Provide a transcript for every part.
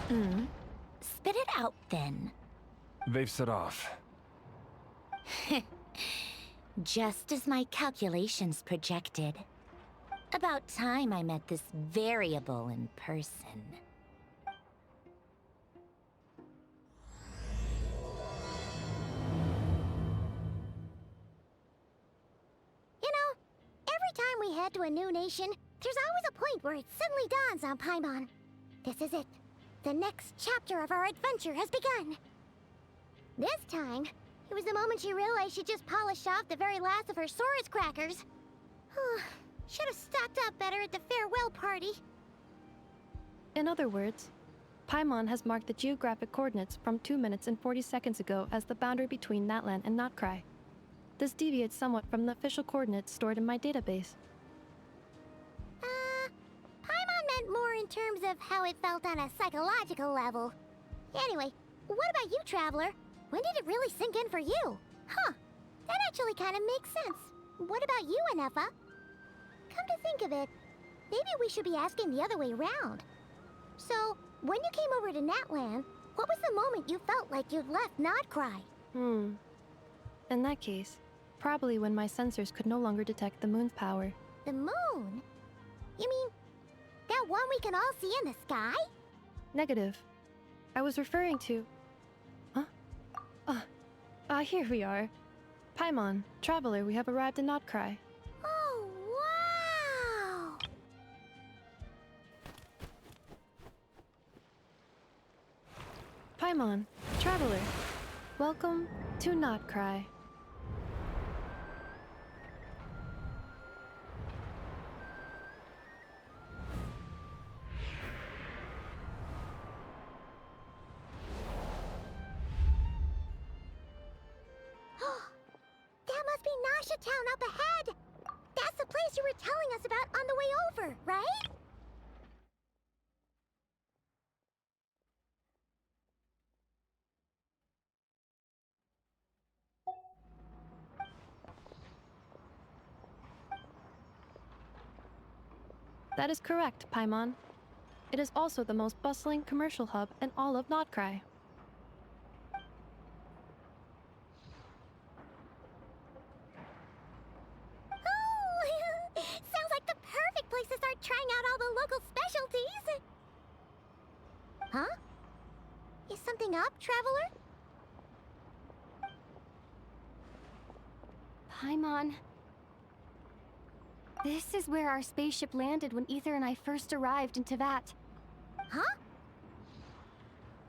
Spit it out, then. They've set off. Just as my calculations projected. About time I met this variable in person. You know, every time we head to a new nation, there's always a point where it suddenly dawns on Paimon. This is it. The next chapter of our adventure has begun. This time, it was the moment she realized she just polished off the very last of her Saurus crackers. Should have stocked up better at the farewell party. In other words, Paimon has marked the geographic coordinates from 2 minutes and 40 seconds ago as the boundary between Natlan and Nod-Krai. This deviates somewhat from the official coordinates stored in my database. Paimon meant more in terms of how it felt on a psychological level. Anyway, what about you, Traveler? When did it really sink in for you? Huh, that actually kind of makes sense. What about you, Anefa? Come to think of it, maybe we should be asking the other way around. So, when you came over to Natlan, what was the moment you felt like you'd left Nod-Krai? In that case, probably when my sensors could no longer detect the moon's power. The moon? You mean, that one we can all see in the sky? Negative. I was referring to... Here we are. Paimon, Traveler, we have arrived in Nod-Krai. Oh, wow! Paimon, Traveler, welcome to Nod-Krai. That must be Nasha Town up ahead! That's the place you were telling us about on the way over, right? That is correct, Paimon. It is also the most bustling commercial hub in all of Nod-Krai. Oh, sounds like the perfect place to start trying out all the local specialties. Huh? Is something up, Traveler? Paimon. This is where our spaceship landed when Ether and I first arrived in Teyvat. Huh?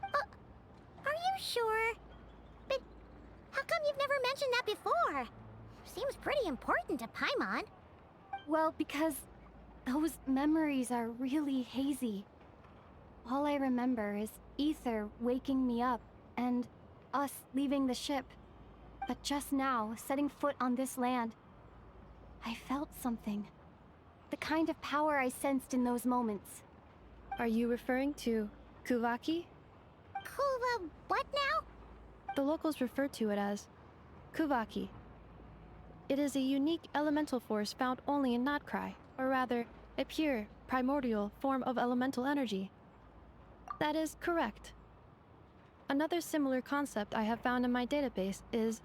Are you sure? But how come you've never mentioned that before? Seems pretty important to Paimon. Well, because those memories are really hazy. All I remember is Ether waking me up and us leaving the ship. But just now, setting foot on this land, I felt something. The kind of power I sensed in those moments. Are you referring to Kuvaki? What now? The locals refer to it as Kuvaki. It is a unique elemental force found only in Nod-Krai, or rather, a pure, primordial form of elemental energy. That is correct. Another similar concept I have found in my database is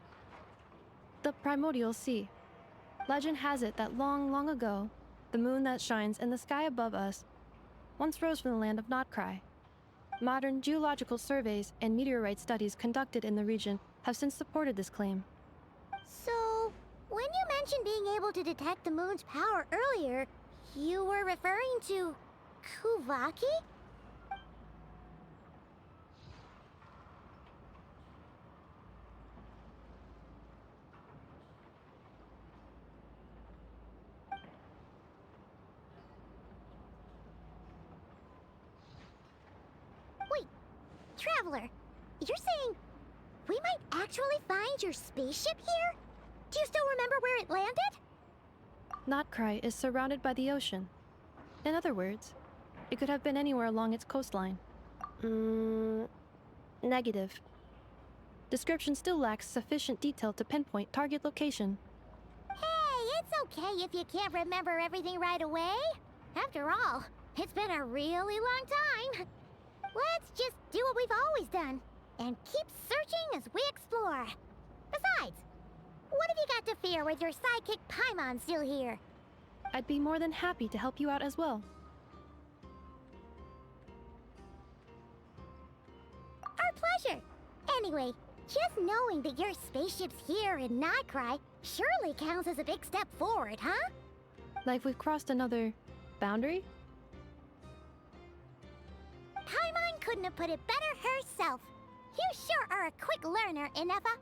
the primordial sea. Legend has it that long, long ago, the moon that shines in the sky above us once rose from the land of Nod-Krai. Modern geological surveys and meteorite studies conducted in the region have since supported this claim. So, when you mentioned being able to detect the moon's power earlier, you were referring to Kuvaki? Wait, Traveler, you're saying we might actually find your spaceship here? Do you still remember where it landed? Nod-Krai is surrounded by the ocean. In other words, it could have been anywhere along its coastline. Negative. Description still lacks sufficient detail to pinpoint target location. Hey, it's okay if you can't remember everything right away. After all, it's been a really long time. Let's just done, and keep searching as we explore. Besides, what have you got to fear with your sidekick Paimon still here? I'd be more than happy to help you out as well. Our pleasure. Anyway, just knowing that your spaceship's here in Nod-Krai surely counts as a big step forward, huh? Like we've crossed another boundary? Paimon couldn't have put it better herself. You sure are a quick learner, Inefa.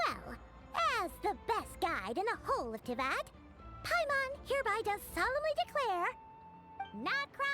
Well, as the best guide in the whole of Tivat, Paimon hereby does solemnly declare, Nod-Krai